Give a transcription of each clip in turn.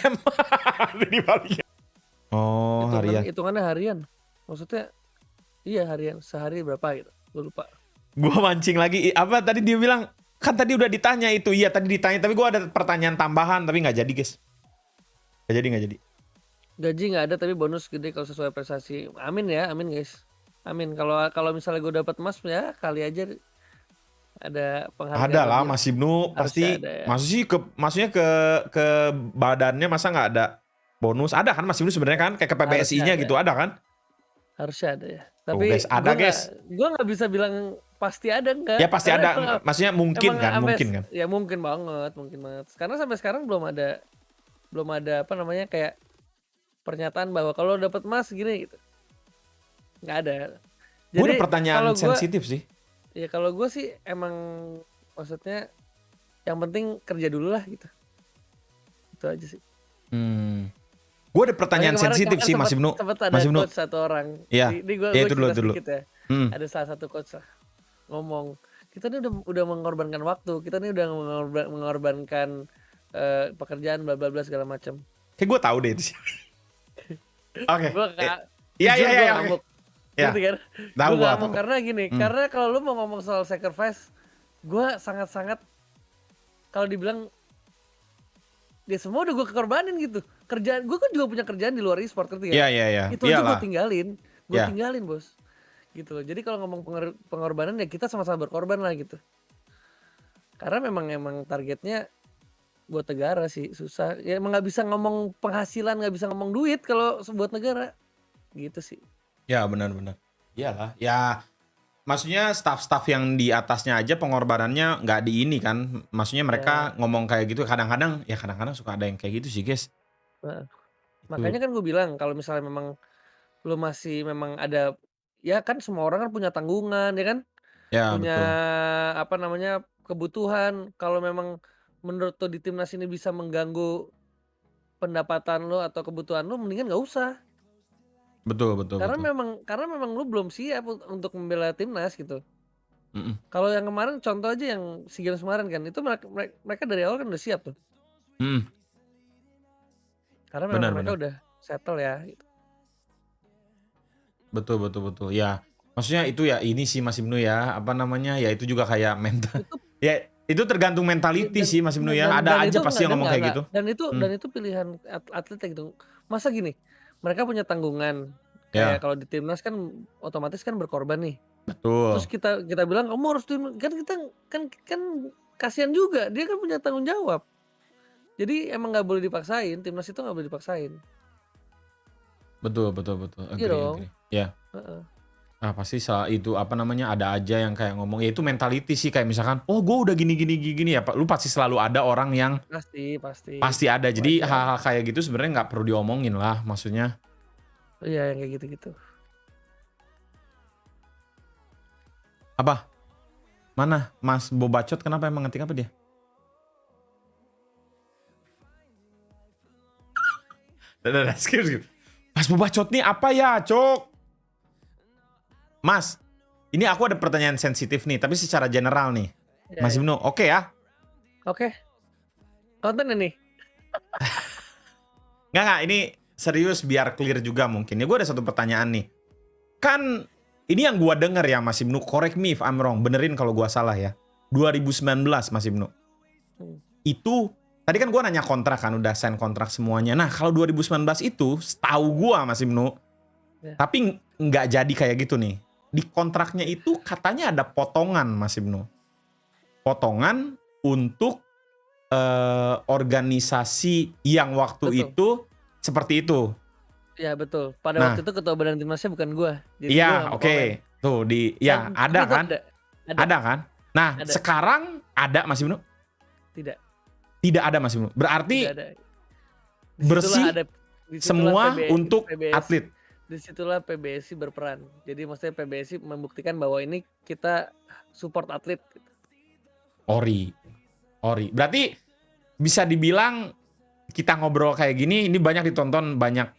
M. Dibalikin. Oh, harian. Hitungannya harian. Maksudnya iya harian, sehari berapa gitu. Gue lupa. Gua mancing lagi. Apa tadi dia bilang? Kan tadi udah ditanya itu. Iya tadi ditanya. Tapi gua ada pertanyaan tambahan. Tapi nggak jadi guys. Nggak jadi. Gaji nggak ada tapi bonus gede kalau sesuai prestasi. Amin ya, amin guys. Amin. Kalau misalnya gue dapat emas ya kali aja ada penghargaan. Ada lah lebih. Mas Ibnu pasti. Ada ya. Maksudnya ke badannya masa nggak ada bonus? Ada kan Mas Ibnu sebenarnya kan kayak ke PBSI-nya gitu ada kan? Harusnya ada ya. Tuh, Tapi guys, ada guys. Gue nggak bisa bilang pasti ada enggak. Ya pasti ada. Maksudnya mungkin kan. Ya mungkin banget. Karena sampai sekarang belum ada apa namanya kayak pernyataan bahwa kalau dapat emas gini gitu. Nggak ada. Gue ada pertanyaan sensitif sih. Ya kalau gue sih emang maksudnya yang penting kerja dulu lah gitu. Itu aja sih. Gue ada pertanyaan sensitif sih Mas Ibnu. Mas Ibnu coach satu orang. Iya. Gue itu dulu. Ya. Ada salah satu coach lah ngomong, kita ini udah mengorbankan waktu, kita ini udah mengorbankan pekerjaan bla bla bla segala macam. Kayak gue tahu deh itu sih. Oke. Iya. Ngerti Kan? Gue ngamuk karena gini, karena kalau lu mau ngomong soal sacrifice, gue sangat-sangat kalau dibilang dia semua udah gue kekorbanin gitu. Kerjaan gue kan juga punya kerjaan di luar e-sport ngerti kan? Iya. Itu aja gue tinggalin bos. Gitu loh. Jadi kalau ngomong pengorbanan ya kita sama-sama berkorban lah gitu. Karena memang targetnya buat negara sih susah. Ya emang nggak bisa ngomong penghasilan, nggak bisa ngomong duit kalau buat negara. Gitu sih. Ya benar. Iyalah. Ya maksudnya staff-staff yang di atasnya aja pengorbanannya nggak di ini kan. Maksudnya mereka ngomong kayak gitu kadang-kadang suka ada yang kayak gitu sih guys. Makanya kan gue bilang kalau misalnya memang lu masih memang ada ya kan semua orang kan punya tanggungan ya kan? Ya Punya betul. apa namanya kebutuhan. Kalau memang menurut lo di timnas ini bisa mengganggu pendapatan lo atau kebutuhan lo, mendingan nggak usah. Betul. Karena memang lu belum siap untuk membela timnas gitu. Kalau yang kemarin contoh aja yang SEA Games kemarin kan itu mereka dari awal kan udah siap tuh. Karena memang mereka udah settle ya. Gitu. Betul. Ya, maksudnya itu ya ini sih Mas Ibnu ya, apa namanya? Ya itu juga kayak mental. Ya itu tergantung mentality sih Mas Ibnu ya. Ada aja pasti yang ngomong kayak gitu. Dan itu pilihan atletnya gitu. Masa gini, mereka punya tanggungan. Kayak kalau di timnas kan otomatis kan berkorban nih. Betul. Terus kita bilang kamu harus timnas kan kita kan kasihan juga. Dia kan punya tanggung jawab. Jadi emang nggak boleh dipaksain. Timnas itu nggak boleh dipaksain. Betul. Agree. Ya. Nah pasti salah itu apa namanya ada aja yang kayak ngomong ya itu mentality sih kayak misalkan oh gue udah gini ya Pak lu pasti selalu ada orang yang pasti ada jadi hal-hal kayak gitu sebenarnya nggak perlu diomongin lah maksudnya. Iya yang kayak gitu. Apa? Mana Mas Bobacot kenapa emang ngetik apa dia? Udah, skip. Mas Bobacot nih apa ya, Cok? Mas, ini aku ada pertanyaan sensitif nih, tapi secara general nih. Ya, Mas Ibnu, oke ya? Oke. Konten ini? Nggak, ini serius biar clear juga mungkin. Ya gue ada satu pertanyaan nih. Kan ini yang gue denger ya Mas Ibnu, correct me if I'm wrong, benerin kalau gue salah ya. 2019 Mas Ibnu. Itu, tadi kan gue nanya kontrak kan, udah sign kontrak semuanya. Nah kalau 2019 itu, setahu gue Mas Ibnu, tapi nggak jadi kayak gitu nih. Di kontraknya itu katanya ada potongan Mas Ibnu. Potongan untuk organisasi yang waktu itu seperti itu. Ya betul. Pada waktu itu ketua badan timnasnya bukan gue. Iya oke. Tuh ya ada kan? Ada kan? Nah sekarang ada Mas Ibnu? Tidak ada Mas Ibnu. Berarti bersih semua untuk atlet. Disitulah PBSI berperan. Jadi maksudnya PBSI membuktikan bahwa ini kita support atlet. Ori. Berarti bisa dibilang kita ngobrol kayak gini, ini banyak ditonton banyak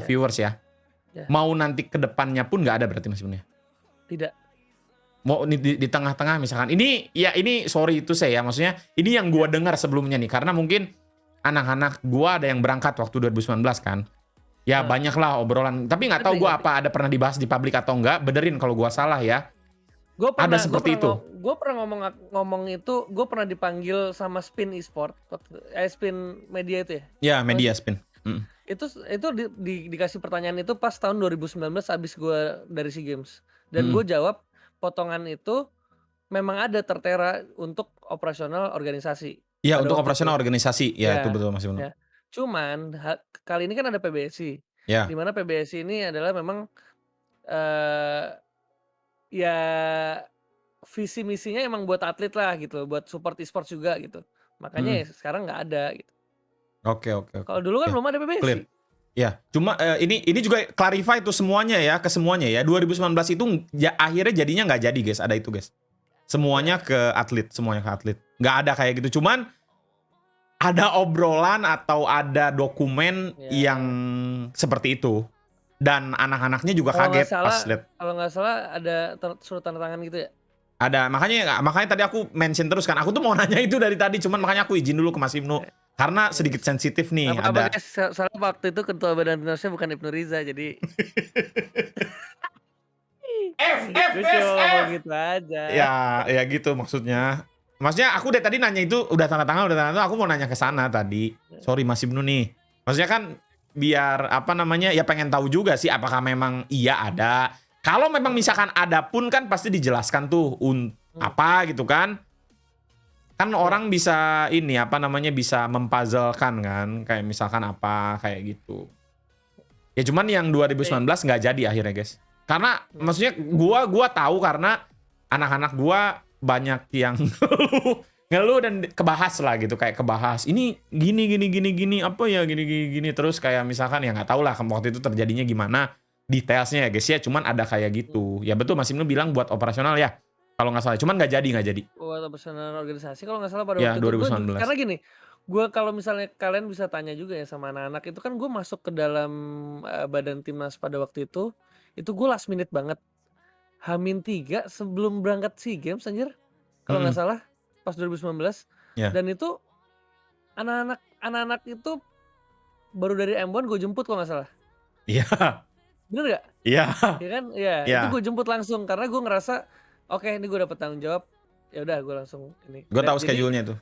viewers ya. Mau nanti ke depannya pun nggak ada berarti Mas Ibnu? Tidak. Mau di tengah-tengah misalkan. Ini sorry itu saya ya. Maksudnya ini yang gua dengar sebelumnya nih. Karena mungkin anak-anak gua ada yang berangkat waktu 2019 kan. Ya Nah, banyak lah obrolan, tapi nggak tahu ngerti gua ngerti. apa ada pernah dibahas di publik atau enggak, benerin kalau gua salah ya. Gue Ada pernah gue seperti pernah ngo itu. gue pernah ngomong itu, gue pernah dipanggil sama Spin Esport Spin Media itu ya? Ya, Tau gak media sih? spin. Mm. Itu dikasih pertanyaan itu pas tahun 2019 abis gue dari SEA Games. Dan Mm-mm. gue jawab potongan itu memang ada tertera untuk operasional organisasi Ya, pada untuk waktu itu. operasional organisasi. Ya, itu Ya, betul Mas Ibnu. ya. Cuman kali ini kan ada PBSI, Ya. di mana PBSI ini adalah memang eh ya visi misinya emang buat atlet lah gitu, buat support e-sport juga gitu. Makanya ya Mm. sekarang nggak ada gitu. Oke, oke, oke. Kalau dulu kan Ya, belum ada PBSI. clear. Ya, cuma ini juga clarify itu semuanya ya, ke semuanya ya. 2019 itu ya, akhirnya jadinya nggak jadi guys, ada itu guys. Semuanya Ya, ke atlet, semuanya ke atlet. Nggak ada kayak gitu. Cuman ada obrolan atau ada dokumen ya. yang seperti itu. Dan anak-anaknya juga Kalau nggak kaget pas salah, lihat. kalau nggak salah ada surat tanda tangan gitu ya. Ada, makanya tadi aku mention terus kan. Aku tuh mau nanya itu dari tadi, cuman makanya aku izin dulu ke Mas Ibnu. Karena Iya. sedikit sensitif nih, Apa-apa ada guys, soalnya waktu itu ketua badan timnasnya bukan Ibnu Riza, jadi gue cuma ngomong F. gitu aja. Ya gitu maksudnya. Maksudnya aku dari tadi nanya itu udah tanda tangan, aku mau nanya ke sana tadi. Sorry Mas Ibnu nih. Maksudnya kan biar apa namanya ya pengen tahu juga sih apakah memang iya ada. Kalau memang misalkan ada pun kan pasti dijelaskan tuh apa gitu kan. Kan Ya, orang bisa ini apa namanya bisa mempuzzlekan kan kayak misalkan apa kayak gitu. Ya cuman yang 2019 nggak jadi akhirnya guys. Karena ya. maksudnya gua tahu karena anak-anak gua banyak yang ngeluh dan kebahas lah gitu kayak kebahas ini gini apa ya gini terus kayak misalkan ya nggak tahu lah waktu itu terjadinya gimana detailsnya ya guys ya cuman ada kayak gitu ya betul Mas Ibnu bilang buat operasional ya kalau nggak salah cuman nggak jadi Buat personal organisasi kalau nggak salah pada ya waktu itu gue juga 2019 karena gini, gue kalau misalnya kalian bisa tanya juga ya sama anak-anak itu kan gue masuk ke dalam badan timnas pada waktu itu gue last minute banget. H-3 sebelum berangkat SEA Games anjir, kalau nggak Mm-mm. salah pas 2019 ya dan itu anak-anak itu baru dari M1 gue jemput kalau nggak salah. iya Bener nggak? iya Ya kan? Ya itu iya gue jemput langsung karena gue ngerasa oke ini gue dapet tanggung jawab. Ya udah gue langsung ini. gue tahu Jadi schedule-nya tuh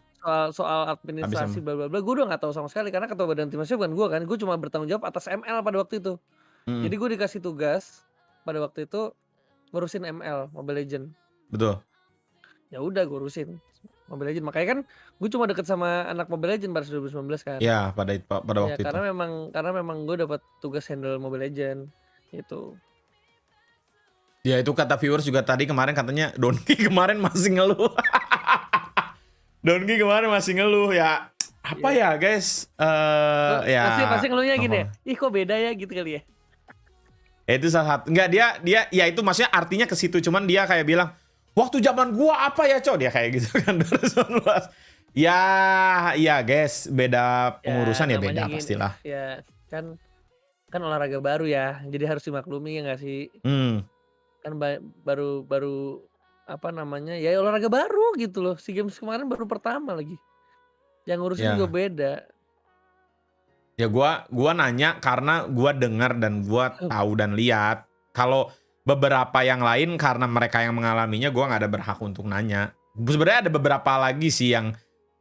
soal habis administrasi bla bla bla, gue udah nggak tahu sama sekali karena ketua badan timnasnya bukan gue kan, gue cuma bertanggung jawab atas ML pada waktu itu. Mm-mm. Jadi gue dikasih tugas pada waktu itu ngurusin ML Mobile Legend. betul Ya udah gue urusin Mobile Legend. Makanya kan gue cuma deket sama anak Mobile Legend pada 2019 kan. ya pada Ya waktu itu karena memang gue dapat tugas handle Mobile Legend gitu. ya itu kata viewers juga tadi kemarin katanya Donki kemarin masih ngeluh Donki kemarin masih ngeluh ya apa Iya. ya guys ya Pasti ngeluhnya gini ya. apa? Ih kok beda ya gitu kali ya. Ya, itu salah satu enggak dia ya itu maksudnya artinya ke situ cuman dia kayak bilang waktu zaman gua apa ya cow dia kayak gitu kan 2019 ya ya guys beda Ya pengurusan ya namanya beda gini. pastilah Ya kan olahraga baru ya. Jadi harus dimaklumi ya nggak sih? hmm Kan baru baru apa namanya? Ya olahraga baru gitu loh. SEA Games kemarin baru pertama lagi. Yang ngurusin juga ya beda. ya gua nanya karena gua dengar dan gua tahu dan lihat kalau beberapa yang lain karena mereka yang mengalaminya gua nggak ada berhak untuk nanya sebenarnya ada beberapa lagi sih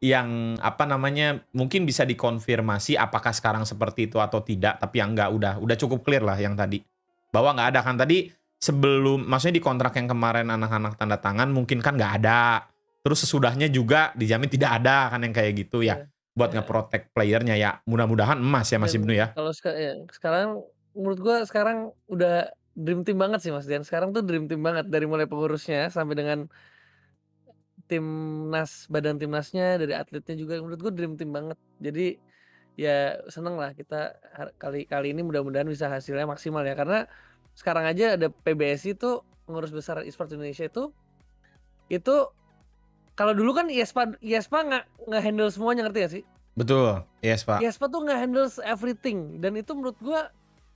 yang apa namanya mungkin bisa dikonfirmasi apakah sekarang seperti itu atau tidak tapi yang enggak udah cukup clear lah yang tadi bahwa nggak ada kan tadi sebelum maksudnya di kontrak yang kemarin anak-anak tanda tangan mungkin kan nggak ada terus sesudahnya juga dijamin tidak ada kan yang kayak gitu ya Ya, buat ya. nge-protect playernya ya mudah-mudahan emas ya Mas Dan Ibnu ya kalau ya, sekarang menurut gua sekarang udah dream team banget sih Mas Dian. Sekarang tuh dream team banget dari mulai pengurusnya sampai dengan timnas, badan timnasnya, dari atletnya juga menurut gua dream team banget. Jadi ya seneng lah kita kali kali ini mudah-mudahan bisa hasilnya maksimal ya. Karena sekarang aja ada PBSI tuh pengurus besar e-sport Indonesia itu kalau dulu kan IESPA nge-handle semuanya ngerti gak sih? betul yes Pak IESPA tuh nge-handle everything dan itu menurut gua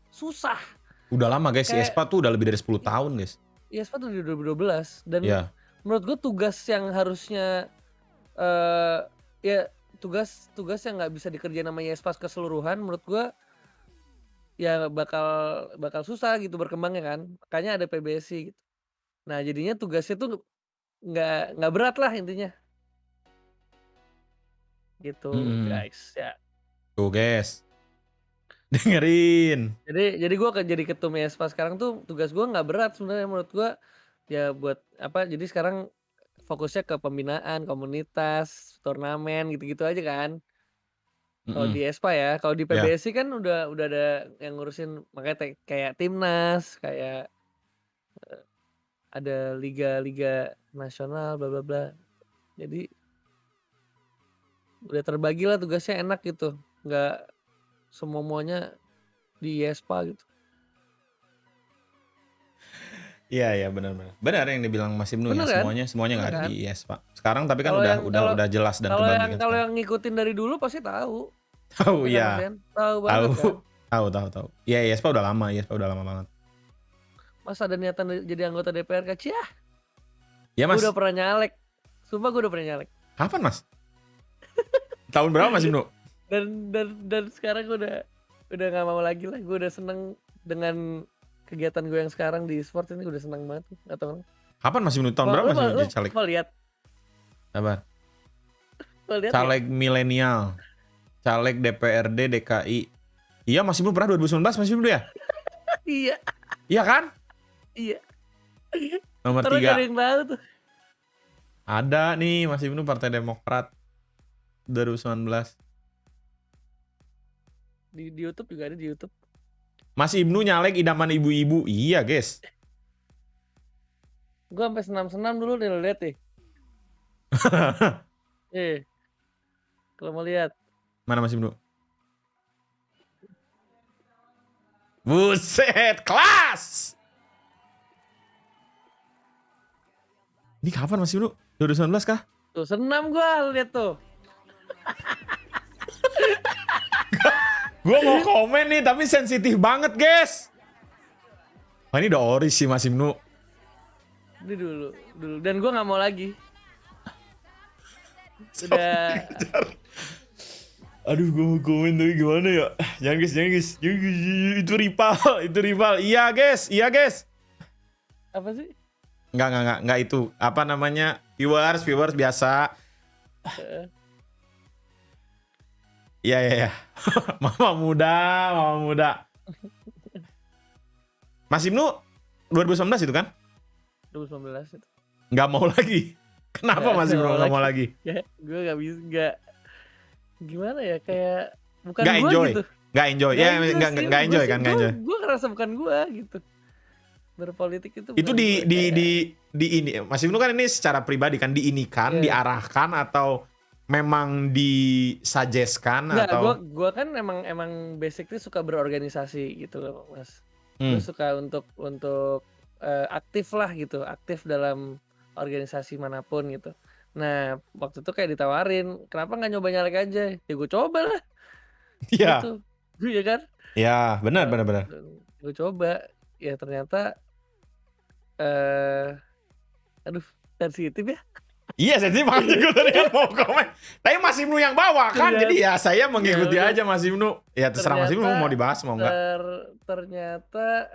susah. udah lama guys Kayak ESPA tuh udah lebih dari 10 tahun guys IESPA tuh dari 2012 dan ya menurut gue tugas yang harusnya eh ya tugas yang nggak bisa dikerjain sama Yespas keseluruhan menurut gua ya bakal susah gitu berkembangnya kan. Makanya ada PBSI gitu. Nah, jadinya tugasnya tuh nggak berat lah intinya. Gitu, Mm-mm. guys, ya. Tuh guys, dengerin. Jadi gua jadi ketum Yespas sekarang tuh tugas gua nggak berat sebenarnya menurut gua. Ya buat apa, jadi sekarang fokusnya ke pembinaan komunitas, turnamen gitu-gitu aja kan. Kalau Mm-mm. di Espa ya, kalau di Ya, PBSI kan udah ada yang ngurusin makanya kayak timnas, kayak ada liga-liga nasional bla bla bla. Jadi udah terbagi lah tugasnya enak gitu. Nggak semua-muanya di Espa gitu. iya iya benar-benar. Benar yang dibilang Mas Ibnu ya, Bener kan? semuanya Bener nggak ada kan? di IES, Pak. Sekarang tapi kan Kalau udah yang udah kalau udah jelas dan kalau kebagi yang kan kalau sekarang. yang ngikutin dari dulu pasti tahu, Tahu ya kan Mas ya, Yan? Tahu tahu banget kan? tahu. Iya IES Pak udah lama, IES Pak udah lama banget. Mas ada niatan jadi anggota DPR kan? Ciah, Ya gue udah Mas, pernah nyalek. Sumpah gue udah pernah nyalek. kapan Mas? Tahun berapa Mas Ibnu? Dan sekarang gue udah nggak mau lagi lah. Gue udah seneng dengan kegiatan gue yang sekarang di e-sport ini, udah seneng banget. Atau Kapan Mas Ibnu? Tahun lo berapa lo Mas Ibnu lo jadi caleg? mau lihat Sabar. lo lihat ya? Caleg milenial, caleg DPRD DKI. Iya Mas Ibnu pernah 2019 Mas Ibnu ya? Iya, Iya kan? iya. Nomor Orang gak ada 3. yang tahu tuh. Ada nih Mas Ibnu Partai Demokrat 2019. Di YouTube juga ada di YouTube. Mas Ibnu nyalek idaman ibu-ibu. Iya, guys. Gue sampai senam-senam dulu nih, lo lihat deh. Kalau mau lihat. Mana Mas Ibnu? Buset, kelas. Ini kapan Mas Ibnu? 2019 kah? Tuh senam gue, lo lihat tuh. Gue mau komen nih, tapi sensitif banget, guys. Wah, ini udah ori sih Mas Ibnu. Ini dulu. Dan gue nggak mau lagi. Udah. Aduh, gue mau komen tapi gimana ya? Jangan guys. Itu rival. Iya guys. Apa sih? Enggak itu. Apa namanya? Viewers biasa. Iya. Mama muda. Mas Ibnu 2019 itu kan? 2019 itu. Nggak mau lagi. Kenapa Mas Ibnu nggak mau lagi? Ya, gue nggak bisa, nggak gimana ya, kayak bukan Nggak gue enjoy. gitu. Nggak enjoy. Ya nggak enjoy kan, nggak enjoy. Gue ngerasa bukan gue gitu. Berpolitik itu Itu bukan gue, di ini Mas Ibnu kan ini secara pribadi kan diinikan, diarahkan atau memang disuggestkan Nggak, atau gue kan emang basically suka berorganisasi gitu loh Mas. Gue suka untuk aktif lah gitu, aktif dalam organisasi manapun gitu. Nah, waktu itu kayak ditawarin, kenapa nggak nyoba nyalek aja? Ya gue coba lah. Iya. Gitu. Iya kan? Ya, benar. Gue coba, ya ternyata aduh, sensitif ya. Iya, sensitif makanya gue tadi kan mau komen. Tapi Mas Ibnu yang bawa kan, jadi ya saya mengikuti aja Mas Ibnu. Ya terserah Mas Ibnu mau dibahas mau enggak. Ternyata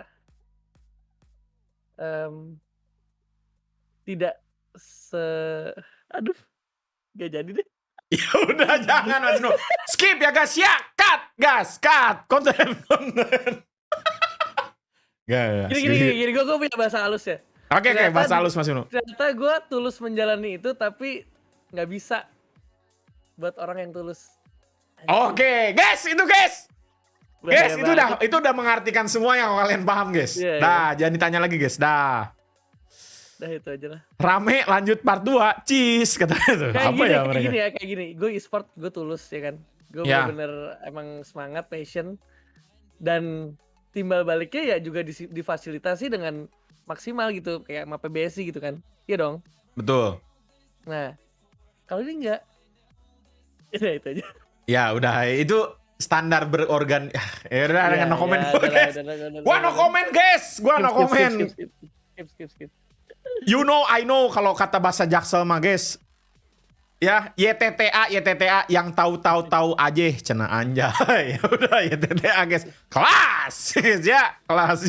tidak aduh, gak jadi deh. Ya udah jangan Mas Ibnu. Skip ya guys, ya cut. Konten. Gini, gue punya bahasa halus ya. Oke, bahasa halus Mas Ibnu. Ternyata gue tulus menjalani itu, tapi nggak bisa buat orang yang tulus. Oke, guys, itu udah mengartikan semua yang kalian paham, guys. Dah, jangan ditanya lagi, guys. Dah itu aja lah. Rame lanjut part 2, cheese katanya tuh. Kayak gini. Gue e-sport, gue tulus ya kan. Gue bener-bener emang semangat, passion, dan timbal baliknya ya juga difasilitasi dengan maksimal gitu, kayak sama PBSI gitu kan. Iya dong. Betul. Nah, kalau ini enggak. Ya itu aja. Ya udah, itu standar berorgan. Ya udah, no comment. Gua no comment, guys. Skip. You know, I know kalau kata bahasa Jaksel mah, guys. Ya, YTTA yang tahu aja cenah anjay. Ya udah YTTA guys. Kelas. Ya, kelas.